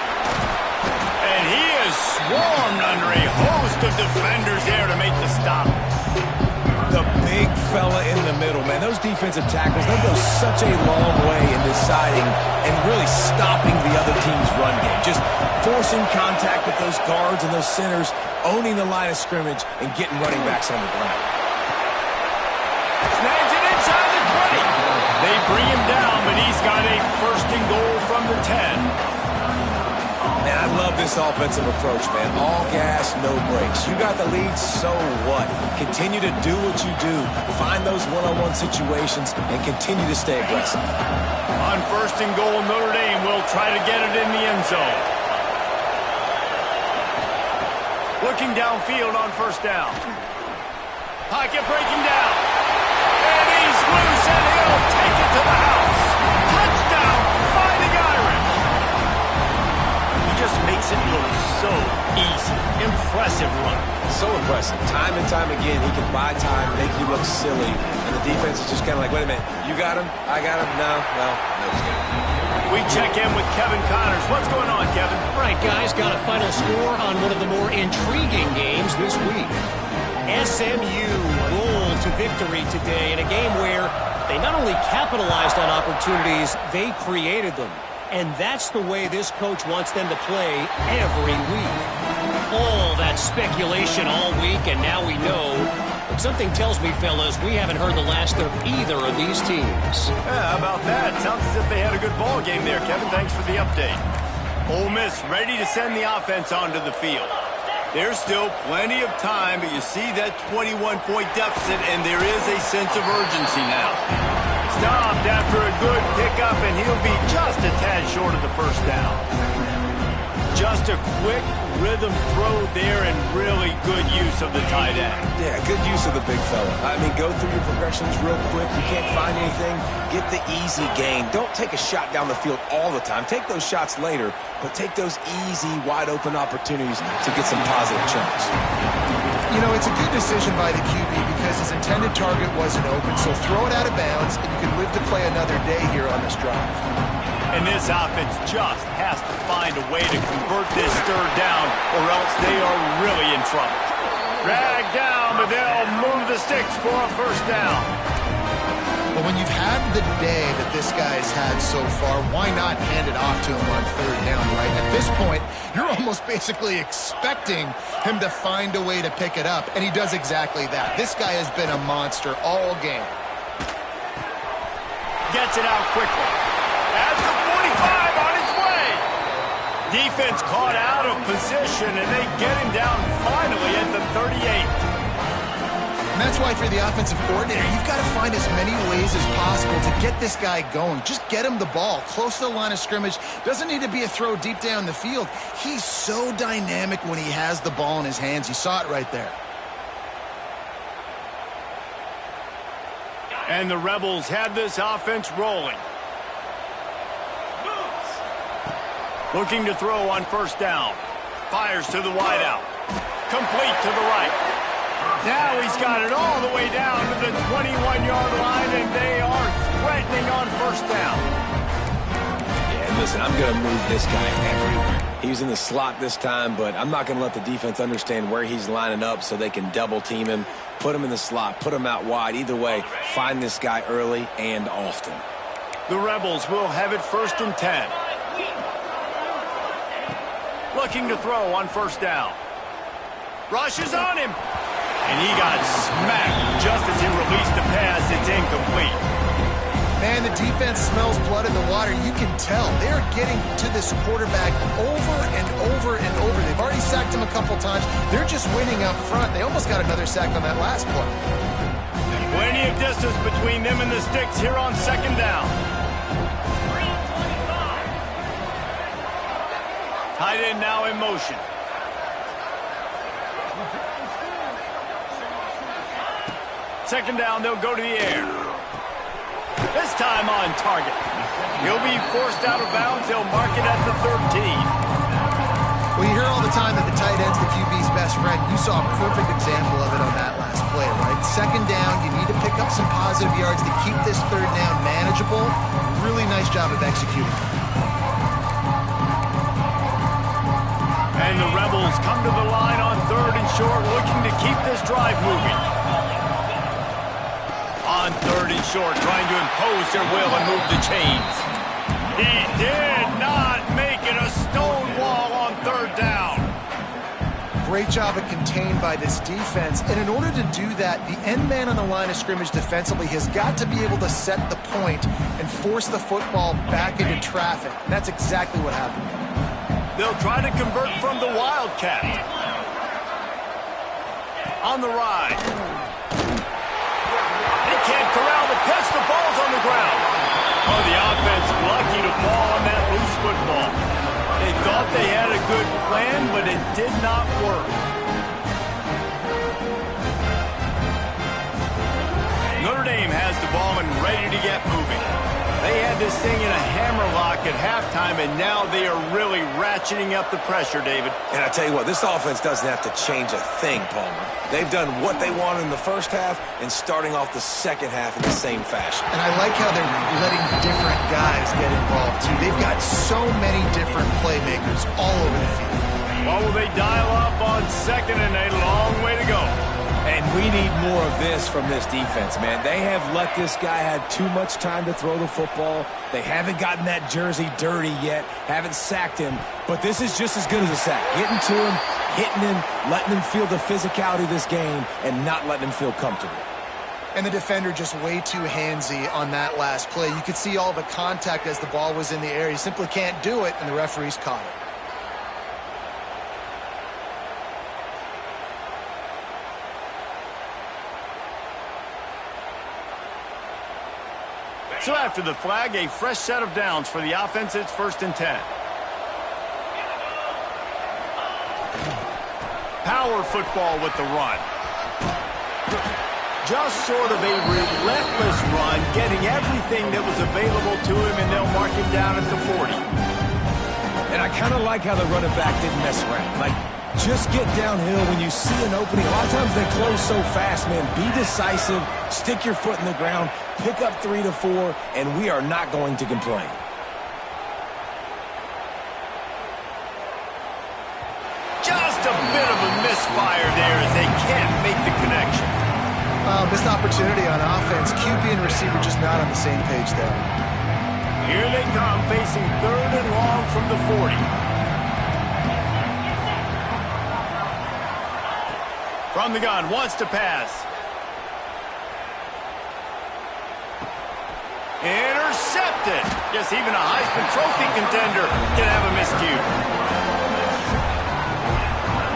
And he is swarmed under a host of defenders there to make the stop.
The big fella in the middle, man. Those defensive tackles, they go such a long way in deciding and really stopping the other team's run game. Just forcing contact with those guards and those centers, owning the line of scrimmage, and getting running backs on the ground.
Snags it inside the 20. They bring him down, but he's got a first and goal from the 10.
Man, I love this offensive approach, man. All gas, no brakes. You got the lead, so what? Continue to do what you do. Find those one-on-one situations and continue to stay aggressive.
On first and goal, Notre Dame will try to get it in the end zone. Looking downfield on first down. Pocket breaking down. And he's loose, and he'll take it to the house. Touchdown, Fighting Irish. He just makes it look so easy. Impressive run.
So impressive. Time and time again, he can buy time, make you look silly, and the defense is just kind of like, wait a minute, you got him? I got him? No, he's good.
We check in with Kevin Connors. What's going on, Kevin?
All right, guys, got a final score on one of the more intriguing games this week. SMU rolled to victory today in a game where they not only capitalized on opportunities, they created them. And that's the way this coach wants them to play every week. All that speculation all week, and now we know. But something tells me, fellas, we haven't heard the last of either of these teams.
Yeah, how about that? Sounds as if they had a good ball game there, Kevin. Thanks for the update. Ole Miss ready to send the offense onto the field. There's still plenty of time, but you see that 21-point deficit, and there is a sense of urgency now. Stopped after a good pickup, and he'll be just a tad short of the first down. Just a quick rhythm throw there and really good use of the tight end.
Yeah, good use of the big fella. I mean, go through your progressions real quick. You can't find anything, get the easy gain. Don't take a shot down the field all the time. Take those shots later, but take those easy, wide-open opportunities to get some positive chunks.
You know, it's a good decision by the QB because his intended target wasn't open, so throw it out of bounds, and you can live to play another day here on this drive.
And this offense just has to find a way to convert this third down, or else they are really in trouble. Drag down, but they'll move the sticks for a first down.
But when you've had the day that this guy's had so far, why not hand it off to him on third down, right? At this point, you're almost basically expecting him to find a way to pick it up, and he does exactly that. This guy has been a monster all game.
Gets it out quickly. At the 45 on his way. Defense caught out of position, and they get him down finally at the 38.
And that's why for the offensive coordinator, you've got to find as many ways as possible to get this guy going. Just get him the ball close to the line of scrimmage. Doesn't need to be a throw deep down the field. He's so dynamic when he has the ball in his hands. You saw it right there.
And the Rebels have this offense rolling. Looking to throw on first down. Fires to the wideout. Complete to the right. Now he's got it all the way down to the 21-yard line, and they are threatening on first down.
Yeah, listen, I'm going to move this guy everywhere. He's in the slot this time, but I'm not going to let the defense understand where he's lining up so they can double team him, put him in the slot, put him out wide. Either way, find this guy early and often.
The Rebels will have it 1st and 10. Looking to throw on first down. Rushes on him. And he got smacked just as he released the pass. It's incomplete.
Man, the defense smells blood in the water. You can tell. They're getting to this quarterback over and over and over. They've already sacked him a couple times. They're just winning up front. They almost got another sack on that last play.
Plenty of distance between them and the sticks here on second down. Tight end now in motion. Second down, they'll go to the air. This time on target. He'll be forced out of bounds. They'll mark it at the 13.
Well, you hear all the time that the tight end's the QB's best friend. You saw a perfect example of it on that last play, right? Second down, you need to pick up some positive yards to keep this third down manageable. Really nice job of executing.
And the Rebels come to the line on 3rd and short, looking to keep this drive moving. On 3rd and short, trying to impose their will and move the chains. He did not make it a stone wall on 3rd down.
Great job of contained by this defense. And in order to do that, the end man on the line of scrimmage defensively has got to be able to set the point and force the football back into traffic. And that's exactly what happened.
They'll try to convert from the Wildcat. On the ride. They can't corral the pitch. The ball's on the ground. Oh, the offense lucky to fall on that loose football. They thought they had a good plan, but it did not work. ball and ready to get moving. They had this thing in a hammerlock at halftime, and now they are really ratcheting up the pressure, David.
And I tell you what, this offense doesn't have to change a thing, Palmer. They've done what they wanted in the first half and starting off the second half in the same fashion.
And I like how they're letting different guys get involved, too. They've got so many different playmakers all over the field.
What will they dial up on second, and a long way to go.
And we need more of this from this defense, man. They have let this guy have too much time to throw the football. They haven't gotten that jersey dirty yet, haven't sacked him. But this is just as good as a sack. Getting to him, hitting him, letting him feel the physicality of this game, and not letting him feel comfortable.
And the defender just way too handsy on that last play. You could see all the contact as the ball was in the air. He simply can't do it, and the referees caught it.
So after the flag, a fresh set of downs for the offense. It's 1st and 10. Power football with the run. Just sort of a relentless run, getting everything that was available to him, and they'll mark him down at the 40.
And I kind of like how the running back didn't mess around. Like, just get downhill when you see an opening. A lot of times they close so fast, man. Be decisive, stick your foot in the ground, pick up 3 to 4, and we are not going to complain.
Just a bit of a misfire there as they can't make the connection.
Missed opportunity on offense. QB and receiver just not on the same page there.
Here they come, facing 3rd and long from the 40. From the gun, wants to pass. Intercepted. Yes, even a Heisman Trophy contender can have a miscue.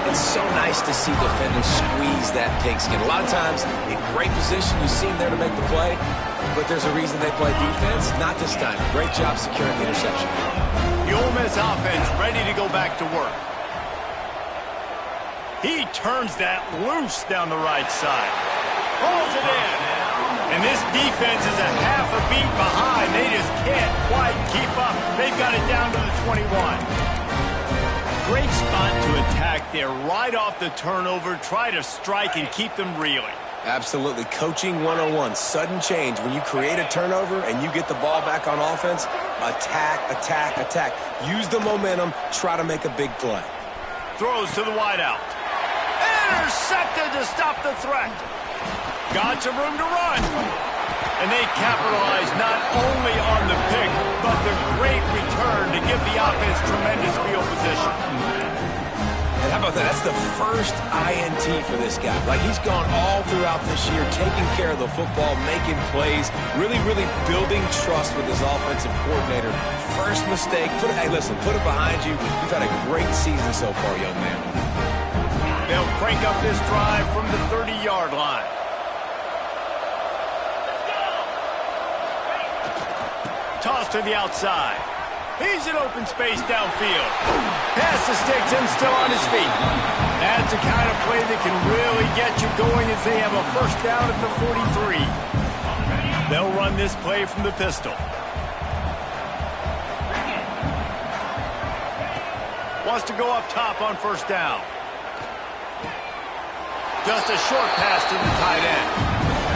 It's so nice to see defenders squeeze that pigskin. A lot of times, in great position, you see them there to make the play, but there's a reason they play defense. Not this time. Great job securing the interception.
The Ole Miss offense ready to go back to work. He turns that loose down the right side. Pulls it in. And this defense is a half a beat behind. They just can't quite keep up. They've got it down to the 21. Great spot to attack there. Right off the turnover. Try to strike and keep them reeling.
Absolutely. Coaching 101. Sudden change. When you create a turnover and you get the ball back on offense, attack, attack, attack. Use the momentum. Try to make a big play.
Throws to the wideout. Intercepted to stop the threat. Got some room to run. And they capitalize not only on the pick, but the great return to give the offense tremendous field position.
And how about that? That's the first INT for this guy. Like, he's gone all throughout this year, taking care of the football, making plays, really, really building trust with his offensive coordinator. First mistake. Hey, listen, put it behind you. You've had a great season so far, young man.
They'll crank up this drive from the 30-yard line. Toss to the outside. He's in open space downfield. Pass the sticks and still on his feet. That's the kind of play that can really get you going as they have a first down at the 43. They'll run this play from the pistol. Wants to go up top on first down. Just a short pass to the tight end.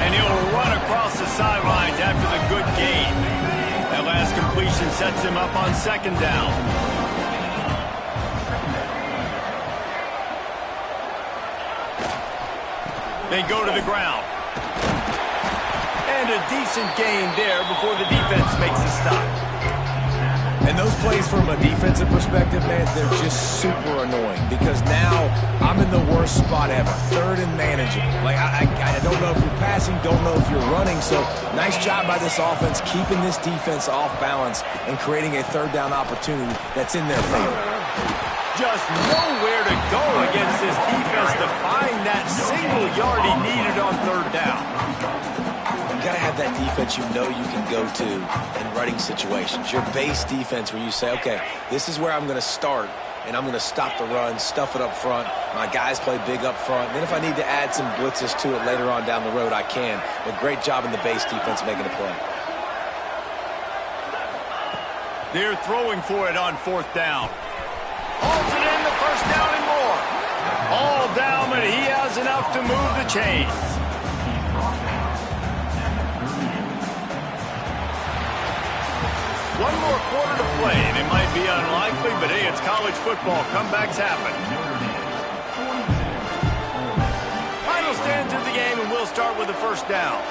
And he'll run across the sidelines after the good gain. That last completion sets him up on second down. They go to the ground. And a decent gain there before the defense makes a stop.
And those plays from a defensive perspective, man, they're just super annoying because now I'm in the worst spot ever. 3rd and manageable. Like, I don't know if you're passing, don't know if you're running. So nice job by this offense keeping this defense off balance and creating a 3rd down opportunity that's in their favor.
Just nowhere to go against this defense to find that single yard he needed on 3rd down.
You got to have that defense you know you can go to in running situations. Your base defense where you say, okay, this is where I'm going to start and I'm going to stop the run, stuff it up front. My guys play big up front. Then if I need to add some blitzes to it later on down the road, I can. But great job in the base defense making a play.
They're throwing for it on 4th down. Holds it in, the 1st down and more. All down, but he has enough to move the chains. One more quarter to play, and it might be unlikely, but hey, it's college football. Comebacks happen. Final stands of the game, and we'll start with the 1st down.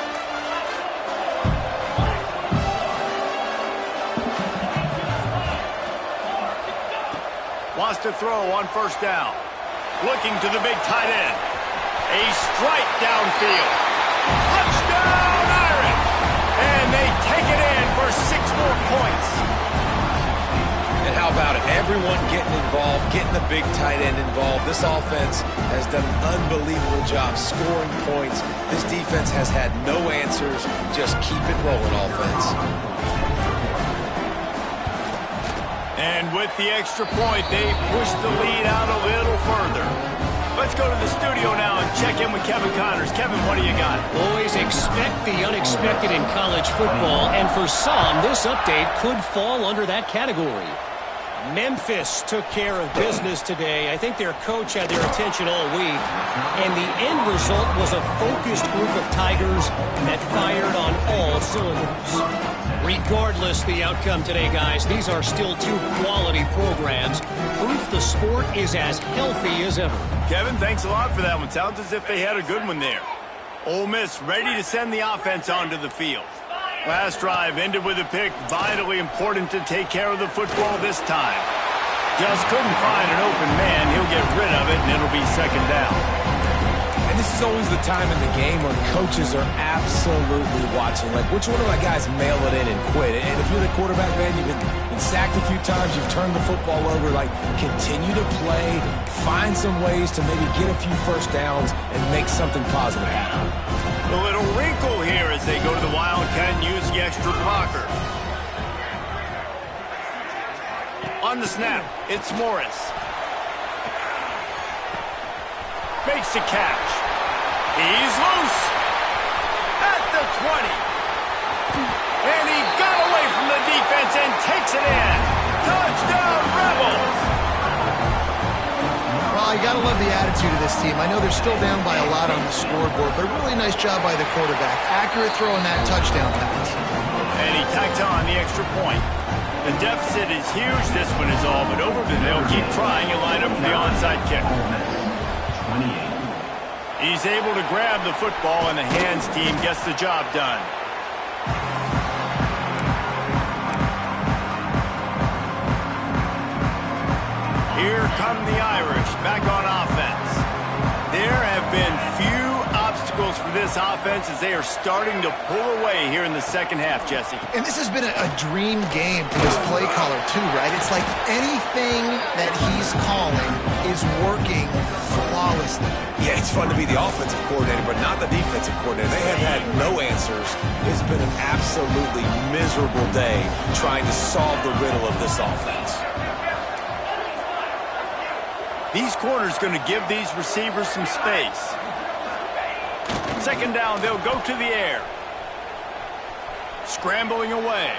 Wants to throw on 1st down. Looking to the big tight end. A strike downfield. Touchdown, Irish! And they take it in for 6 more points.
And how about it? Everyone getting involved, getting the big tight end involved. This offense has done an unbelievable job scoring points. This defense has had no answers. Just keep it rolling, offense.
And with the extra point, they push the lead out a little further. Let's go to the studio now and check in with Kevin Connors. Kevin, what do you got?
Always expect the unexpected in college football, and for some, this update could fall under that category. Memphis took care of business today. I think their coach had their attention all week, and the end result was a focused group of Tigers that fired on all cylinders. Regardless the outcome today, guys, these are still 2 quality programs. Proof the sport is as healthy as ever.
Kevin, thanks a lot for that one. Sounds as if they had a good one there. Ole Miss ready to send the offense onto the field. Last drive ended with a pick. Vitally important to take care of the football this time. Just couldn't find an open man. He'll get rid of it, and it'll be 2nd down.
And this is always the time in the game when coaches are absolutely watching. Like, which one of my guys mail it in and quit? And if you're the quarterback, man, you've been sacked a few times, you've turned the football over. Like, continue to play, find some ways to maybe get a few 1st downs and make something positive happen.
A little wrinkle here as they go to the Wildcat and use the extra blocker. On the snap, it's Morris. Makes the catch. He's loose. At the 20. And he got away from the defense and takes it in. Touchdown, Rebels!
Well, you got to love the attitude of this team. I know they're still down by a lot on the scoreboard, but a really nice job by the quarterback. Accurate throw in that touchdown pass. And
he tacked on the extra point. The deficit is huge. This one is all but over, but they'll keep trying and line up for the onside kick. He's able to grab the football, and the hands team gets the job done. Here come the Irish back on offense. There have been few obstacles for this offense as they are starting to pull away here in the 2nd half, Jesse.
And this has been a dream game for this play caller, too, right? It's like anything that he's calling is working flawlessly.
Yeah, it's fun to be the offensive coordinator, but not the defensive coordinator. They have had no answers. It's been an absolutely miserable day trying to solve the riddle of this offense.
These corners going to give these receivers some space. 2nd down, they'll go to the air. Scrambling away.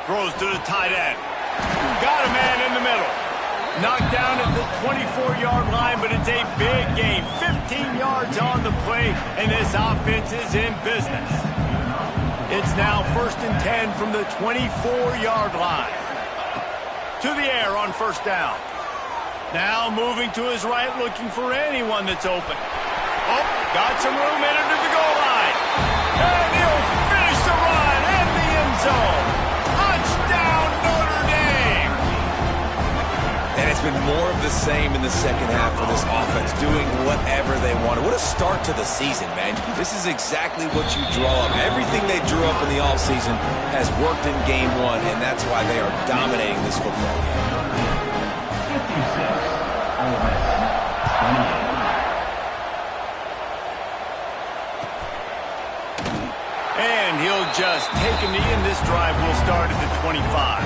Throws to the tight end. Got a man in the middle. Knocked down at the 24-yard line, but it's a big gain. 15 yards on the play, and this offense is in business. It's now 1st and 10 from the 24-yard line. To the air on 1st down. Now moving to his right, looking for anyone that's open. Oh, got some room in under the goal line. And he'll finish the run in the end zone. Touchdown, Notre Dame!
And it's been more of the same in the 2nd half for this offense, doing whatever they wanted. What a start to the season, man. This is exactly what you draw up. Everything they drew up in the offseason has worked in game 1, and that's why they are dominating this football game.
And he'll just take a knee, and this drive will start at the 25.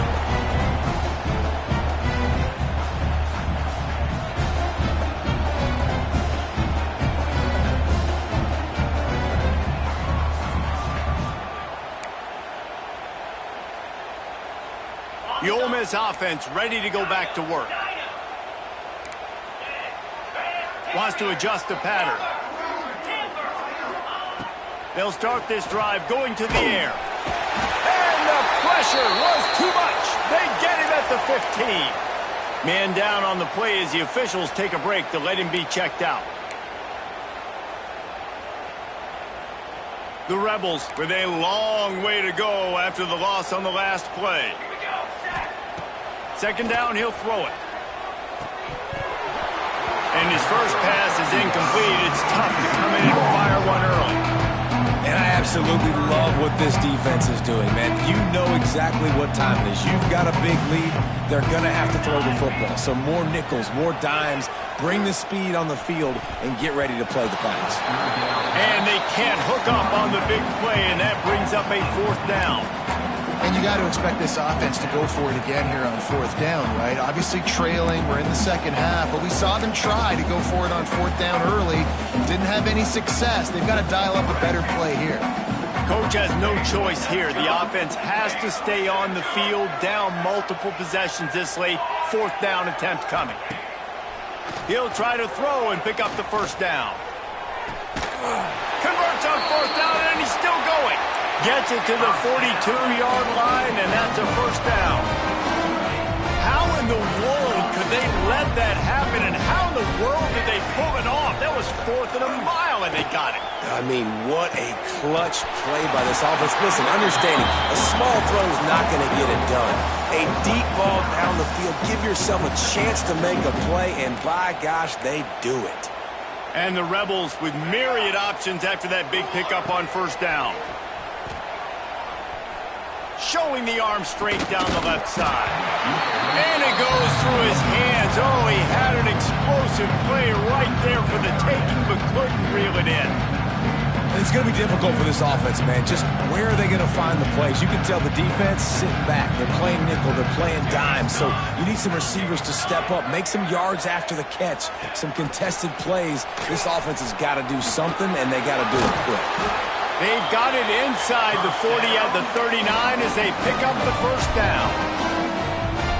The Ole Miss offense ready to go back to work. Wants to adjust the pattern. They'll start this drive going to the air. And the pressure was too much. They get him at the 15. Man down on the play as the officials take a break to let him be checked out. The Rebels with a long way to go after the loss on the last play. Second down, he'll throw it. And his first pass is incomplete. It's tough to come in and fire one early.
And I absolutely love what this defense is doing, man. You know exactly what time it is. You've got a big lead. They're going to have to throw the football. So more nickels, more dimes. Bring the speed on the field and get ready to play the pass.
And they can't hook up on the big play, and that brings up a fourth down.
And you got to expect this offense to go for it again here on fourth down, right? Obviously trailing, we're in the second half, but we saw them try to go for it on fourth down early. Didn't have any success. They've got to dial up a better play here.
Coach has no choice here. The offense has to stay on the field, down multiple possessions this late. Fourth down attempt coming. He'll try to throw and pick up the first down. Converts on fourth down, and he's still going. Gets it to the 42-yard line, and that's a first down. How in the world could they let that happen, and how in the world did they pull it off? That was fourth and a mile, and they got it.
I mean, what a clutch play by this offense. Listen, understanding, a small throw is not going to get it done. A deep ball down the field, give yourself a chance to make a play, and by gosh, they do it.
And the Rebels with myriad options after that big pickup on first down. Showing the arm straight down the left side. And it goes through his hands. Oh, he had an explosive play right there for the taking, but couldn't reel it in.
It's going to be difficult for this offense, man. Just where are they going to find the plays? You can tell the defense sitting back. They're playing nickel. They're playing dime. So you need some receivers to step up, make some yards after the catch, some contested plays. This offense has got to do something, and they got to do it quick.
They've got it inside the 40 at the 39 as they pick up the first down.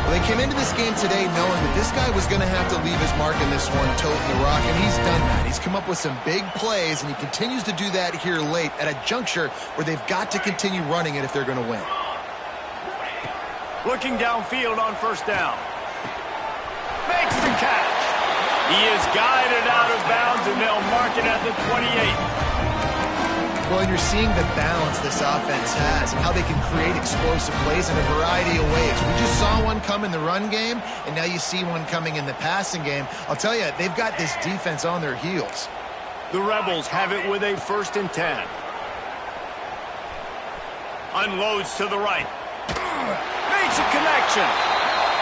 Well, they came into this game today knowing that this guy was going to have to leave his mark in this one, toting the rock, and he's done that. He's come up with some big plays, and he continues to do that here late at a juncture where they've got to continue running it if they're going to win.
Looking downfield on first down. Makes the catch. He is guided out of bounds, and they'll mark it at the 28.
Well, and you're seeing the balance this offense has and how they can create explosive plays in a variety of ways. We just saw one come in the run game, and now you see one coming in the passing game. I'll tell you, they've got this defense on their heels.
The Rebels have it with a 1st and 10. Unloads to the right. Makes a connection.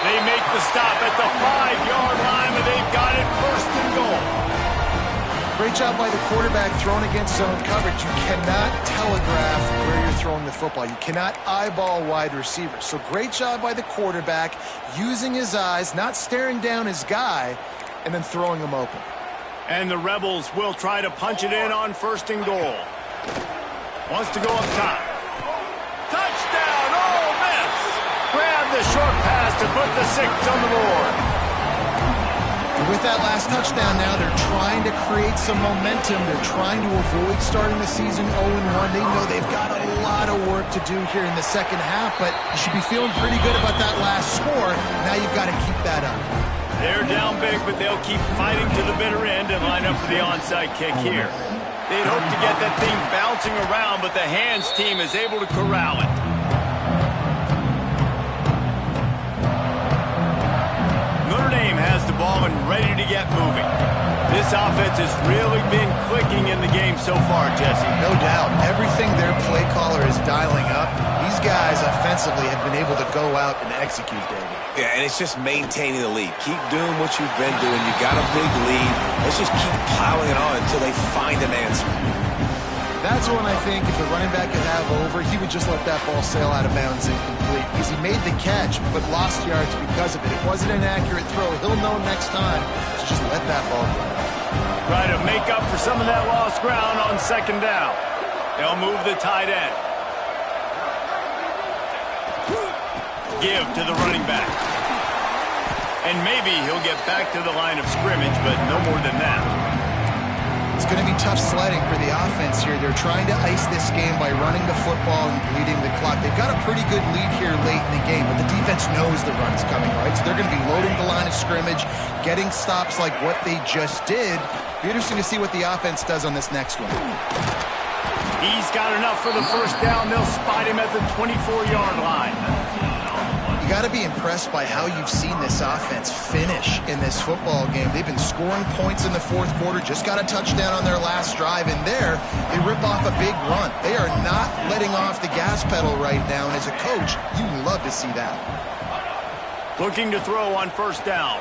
They make the stop at the 5-yard line, and they've got it 1st and goal.
Great job by the quarterback throwing against zone coverage. You cannot telegraph where you're throwing the football. You cannot eyeball wide receivers. So great job by the quarterback using his eyes, not staring down his guy, and then throwing him open.
And the Rebels will try to punch it in on 1st and goal. Wants to go up top. Touchdown, Ole Miss! Grab the short pass to put the 6 on the board.
With that last touchdown now, they're trying to create some momentum. They're trying to avoid starting the season 0-1. They know they've got a lot of work to do here in the second half, but you should be feeling pretty good about that last score. Now you've got to keep that up.
They're down big, but they'll keep fighting to the bitter end and line up for the onside kick here. They'd hope to get that thing bouncing around, but the hands team is able to corral it. Notre Dame has the ball and ready to get moving. This offense has really been clicking in the game so far, Jesse.
No doubt. Everything their play caller is dialing up, these guys offensively have been able to go out and execute, David.
Yeah, and it's just maintaining the lead. Keep doing what you've been doing. You got a big lead. Let's just keep piling it on until they find an answer.
That's when I think if the running back could have over, he would just let that ball sail out of bounds incomplete because he made the catch but lost yards because of it. It wasn't an accurate throw. He'll know next time to just let that ball go.
Try to make up for some of that lost ground on 2nd down. They'll move the tight end. give to the running back. And maybe he'll get back to the line of scrimmage, but no more than that.
It's going to be tough sledding for the offense here. They're trying to ice this game by running the football and bleeding the clock. They've got a pretty good lead here late in the game, but the defense knows the run's coming, right? So they're going to be loading the line of scrimmage, getting stops like what they just did. Be interesting to see what the offense does on this next one.
He's got enough for the first down. They'll spot him at the 24-yard line.
You got to be impressed by how you've seen this offense finish in this football game. They've been scoring points in the fourth quarter, just got a touchdown on their last drive, and there they rip off a big run. They are not letting off the gas pedal right now, and as a coach, you love to see that.
Looking to throw on first down.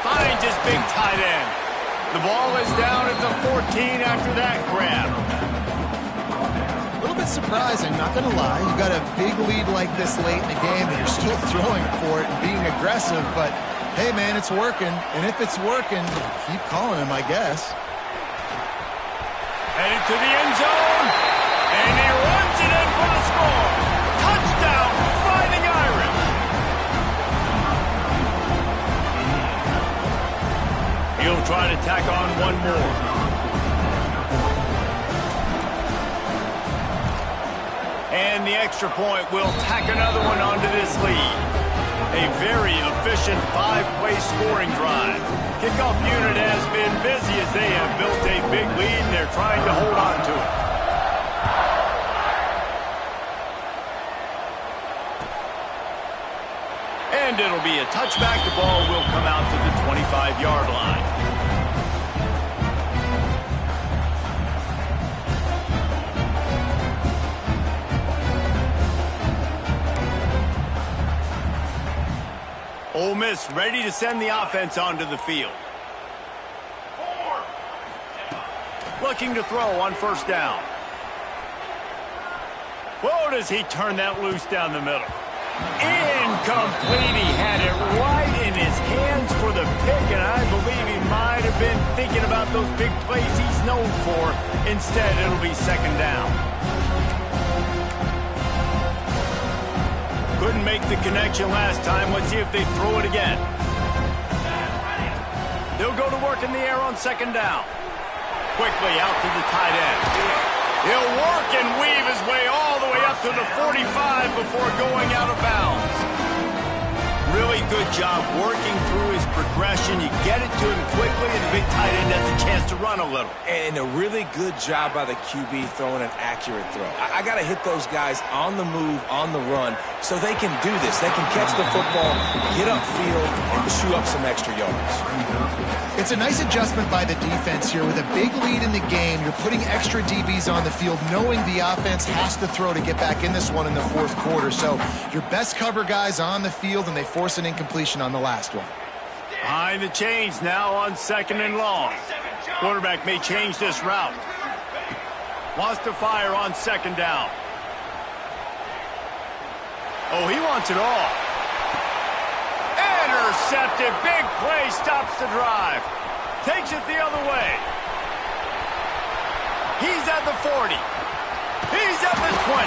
Finds his big tight end. The ball is down at the 14 after that grab.
A little bit surprising, not going to lie. You got a big lead like this late in the game, and you're still throwing for it and being aggressive. But, hey, man, it's working. And if it's working, keep calling him, I guess.
Headed to the end zone. And he runs it in for the score. Touchdown, Fighting Irish. He'll try to tack on one more. And the extra point will tack another one onto this lead. A very efficient 5-play scoring drive. Kickoff unit has been busy as they have built a big lead, and they're trying to hold on to it. And it'll be a touchback. The ball will come out to the 25-yard line. Ole Miss ready to send the offense onto the field. Looking to throw on first down. Whoa, does he turn that loose down the middle. Incomplete. He had it right in his hands for the pick, and I believe he might have been thinking about those big plays he's known for. Instead, it'll be second down. Couldn't make the connection last time. Let's see if they throw it again. They'll go to work in the air on second down. Quickly out to the tight end. He'll work and weave his way all the way up to the 45 before going out of bounds. Really good job working through his progression. You get it to him quickly, and the big tight end has a chance to run a little.
And a really good job by the QB throwing an accurate throw. I got to hit those guys on the move, on the run, so they can do this. They can catch the football, get upfield, and chew up some extra yards.
It's a nice adjustment by the defense here. With a big lead in the game, you're putting extra DBs on the field, knowing the offense has to throw to get back in this one in the fourth quarter. So your best cover guys on the field, and they force an incompletion on the last one.
Behind the chains now on second and long. Quarterback may change this route. Wants to fire on second down. Oh, he wants it all. Intercepted. Big play stops the drive. Takes it the other way. He's at the 40. He's at the 20.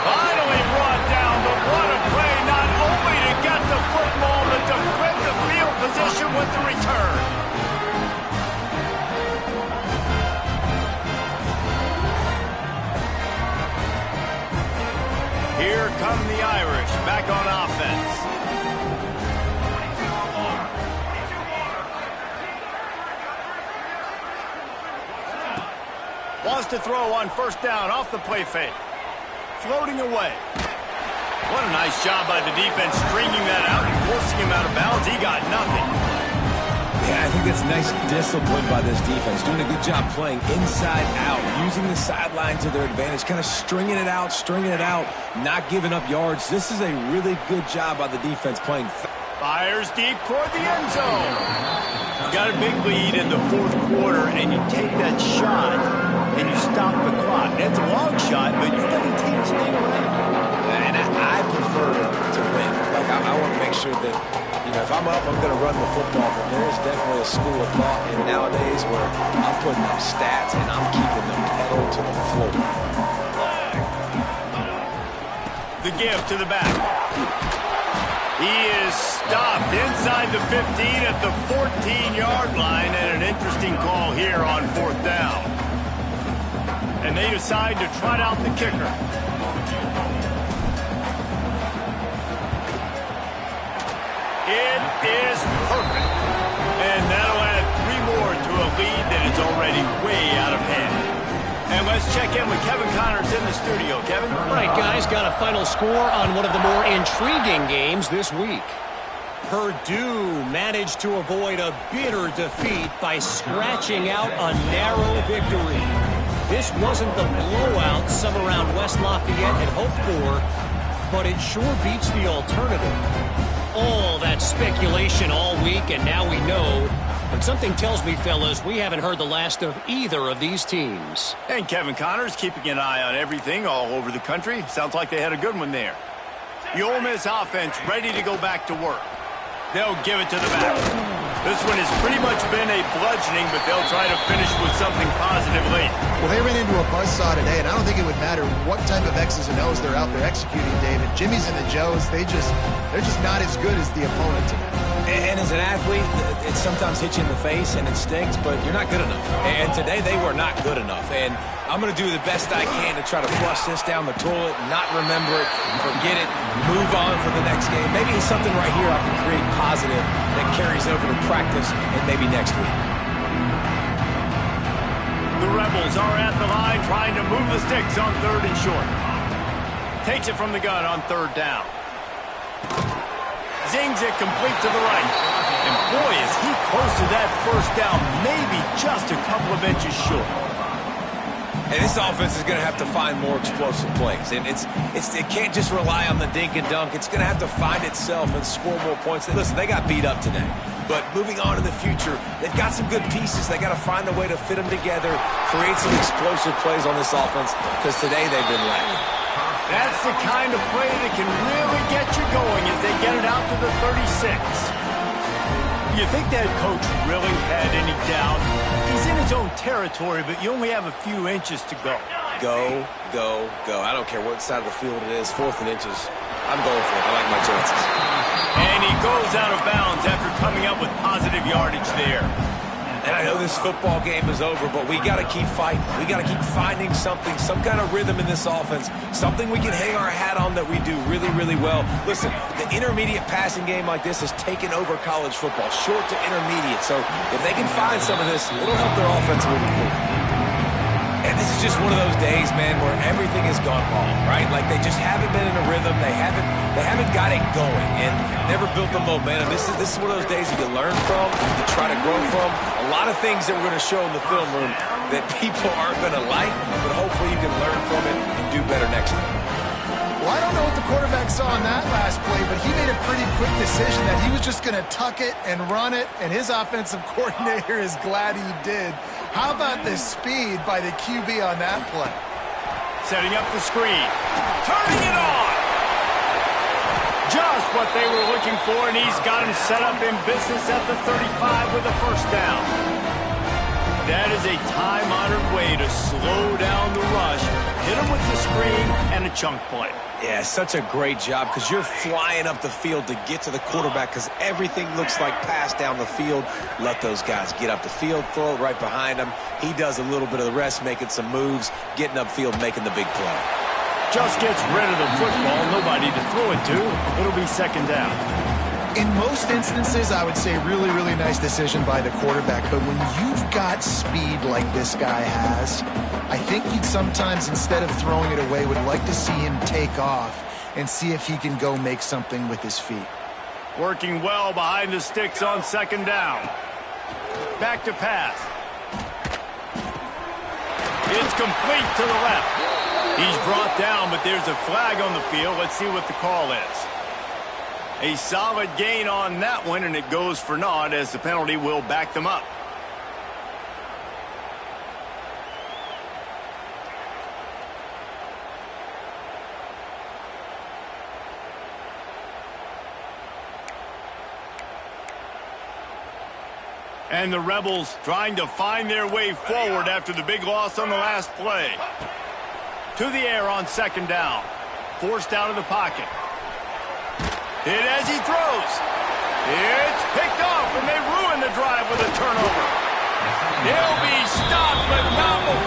Finally brought down, but what a play, not only to get the football, but to flip the field position with the return. Here come the Irish back on offense. Wants to throw on first down off the play fake. Floating away. What a nice job by the defense stringing that out and forcing him out of bounds. He got nothing.
Yeah, I think that's nice discipline by this defense. Doing a good job playing inside out, using the sideline to their advantage, kind of stringing it out, not giving up yards. This is a really good job by the defense playing.
Fires deep toward the end zone. You got a big lead in the fourth quarter, and you take that shot, and you stop the clock. That's a long shot, but you got to take this thing around.
And I prefer to win. Like, I want to make sure that, you know, if I'm up, I'm going to run the football. But there's definitely a school of thought in nowadays where I'm putting up stats and I'm keeping the pedal to the floor.
The give to the back. He is stopped inside the 15 at the 14-yard line, and an interesting call here on 4th down. And they decide to trot out the kicker. It is perfect. And that'll add 3 more to a lead that is already way out of hand. And let's check in with Kevin Connors in the studio. Kevin?
All right, guys, got a final score on one of the more intriguing games this week. Purdue managed to avoid a bitter defeat by scratching out a narrow victory. This wasn't the blowout some around West Lafayette had hoped for, but it sure beats the alternative. All that speculation all week, and now we know. But something tells me, fellas, we haven't heard the last of either of these teams.
And Kevin Connors keeping an eye on everything all over the country. Sounds like they had a good one there. The Ole Miss offense ready to go back to work. They'll give it to the back. This one has pretty much been a bludgeoning, but they'll try to finish with something positive late.
Well, they ran into a buzzsaw today, and I don't think it would matter what type of X's and O's they're out there executing, David. Jimmy's and the Joes, they're just not as good as the opponent today.
And as an athlete, it sometimes hits you in the face and it stings, but you're not good enough. And today they were not good enough. And I'm going to do the best I can to try to flush this down the toilet, not remember it, forget it, move on for the next game. Maybe it's something right here I can create positive that carries over to practice and maybe next week.
The Rebels are at the line trying to move the sticks on 3rd and short. Takes it from the gun on 3rd down. Zings it complete to the right. And boy, is he close to that 1st down, maybe just a couple of inches short.
And this offense is going to have to find more explosive plays. And it can't just rely on the dink and dunk. It's going to have to find itself and score more points. Listen, they got beat up today. But moving on in the future, they've got some good pieces. They got to find a way to fit them together, create some explosive plays on this offense, because today they've been lacking.
That's the kind of play that can really get you going as they get it out to the 36. You think that coach really had any doubt? He's in his own territory, but you only have a few inches to go.
Go, go, go. I don't care what side of the field it is, 4th and inches. I'm going for it. I like my chances.
And he goes out of bounds after coming up with positive yardage there.
And I know this football game is over, but we got to keep fighting. We got to keep finding something, some kind of rhythm in this offense, something we can hang our hat on that we do really, really well. Listen, the intermediate passing game like this has taken over college football, short to intermediate. So if they can find some of this, it'll help their offense moving forward. And this is just one of those days, man, where everything has gone wrong, right? Like they just haven't been in a rhythm. They haven't got it going and never built the momentum. This is one of those days that you learn from, you try to grow from. A lot of things that we're going to show in the film room that people aren't going to like, but hopefully you can learn from it and do better next time.
Well, I don't know what the quarterback saw on that last play, but he made a pretty quick decision that he was just going to tuck it and run it, and his offensive coordinator is glad he did. How about the speed by the QB on that play?
Setting up the screen. Turning it on! Just what they were looking for, and he's got him set up in business at the 35 with a 1st down. That is a time-honored way to slow down the rush, hit him with the screen, and a chunk play.
Yeah, such a great job because you're flying up the field to get to the quarterback because everything looks like pass down the field. Let those guys get up the field, throw it right behind him. He does a little bit of the rest, making some moves, getting upfield, making the big play.
Just gets rid of the football, nobody to throw it to. It'll be 2nd down.
In most instances, I would say really, really nice decision by the quarterback. But when you've got speed like this guy has, I think you'd sometimes, instead of throwing it away, would like to see him take off and see if he can go make something with his feet.
Working well behind the sticks on 2nd down. Back to pass. It's complete to the left. He's brought down, but there's a flag on the field. Let's see what the call is. A solid gain on that one, and it goes for naught as the penalty will back them up. And the Rebels trying to find their way forward after the big loss on the last play. To the air on 2nd down. forced out of the pocket. Hit as he throws. It's picked off, and they ruin the drive with a turnover. He'll be stopped, but not before